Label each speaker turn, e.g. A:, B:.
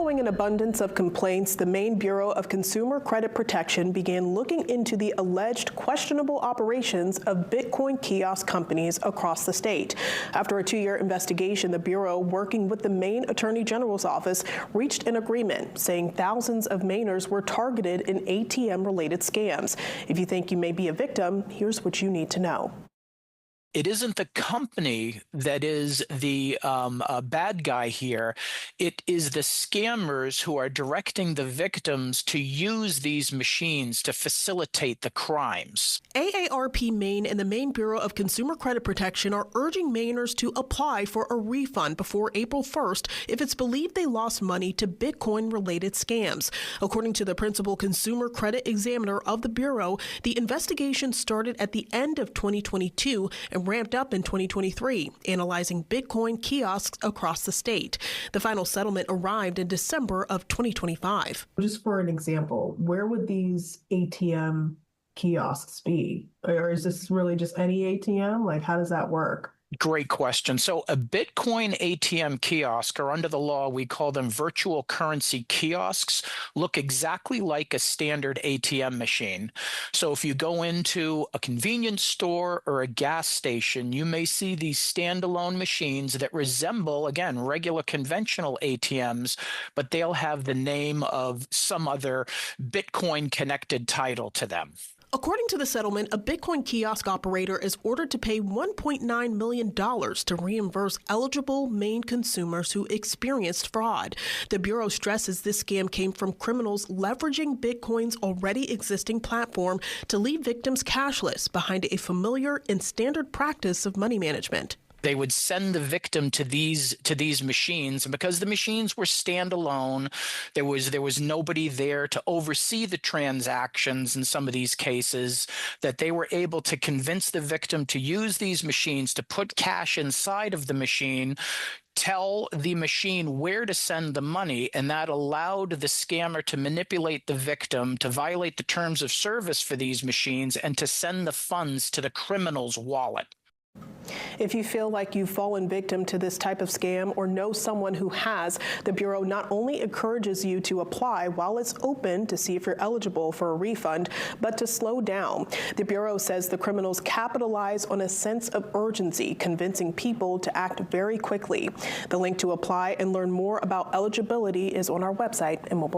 A: Following an abundance of complaints, the Maine Bureau of Consumer Credit Protection began looking into the alleged questionable operations of Bitcoin kiosk companies across the state. After a 2-year investigation, the Bureau, working with the Maine Attorney General's office, reached an agreement saying thousands of Mainers were targeted in ATM-related scams. If you think you may be a victim, here's what you need to know.
B: It isn't the company that is the bad guy here. It is the scammers who are directing the victims to use these machines to facilitate the crimes.
A: AARP Maine and the Maine Bureau of Consumer Credit Protection are urging Mainers to apply for a refund before April 1st if it's believed they lost money to Bitcoin-related scams. According to the principal consumer credit examiner of the Bureau, the investigation started at the end of 2022 and ramped up in 2023, analyzing Bitcoin kiosks across the state. The final settlement arrived in December of 2025.
C: Just for an example, where would these ATM kiosks be? Or is this really just any ATM? Like, how does that work?
B: Great question. So a Bitcoin ATM kiosk, or under the law, we call them virtual currency kiosks, look exactly like a standard ATM machine. So if you go into a convenience store or a gas station, you may see these standalone machines that resemble, again, regular conventional ATMs, but they'll have the name of some other Bitcoin connected title to them.
A: According to the settlement, a Bitcoin kiosk operator is ordered to pay $1.9 million to reimburse eligible Maine consumers who experienced fraud. The Bureau stresses this scam came from criminals leveraging Bitcoin's already existing platform to leave victims cashless behind a familiar and standard practice of money management.
B: They would send the victim to these machines, and because the machines were standalone, there was nobody there to oversee the transactions in some of these cases, that they were able to convince the victim to use these machines, to put cash inside of the machine, tell the machine where to send the money, and that allowed the scammer to manipulate the victim, to violate the terms of service for these machines, and to send the funds to the criminal's wallet.
A: If you feel like you've fallen victim to this type of scam or know someone who has, the Bureau not only encourages you to apply while it's open to see if you're eligible for a refund, but to slow down. The Bureau says the criminals capitalize on a sense of urgency, convincing people to act very quickly. The link to apply and learn more about eligibility is on our website, and we'll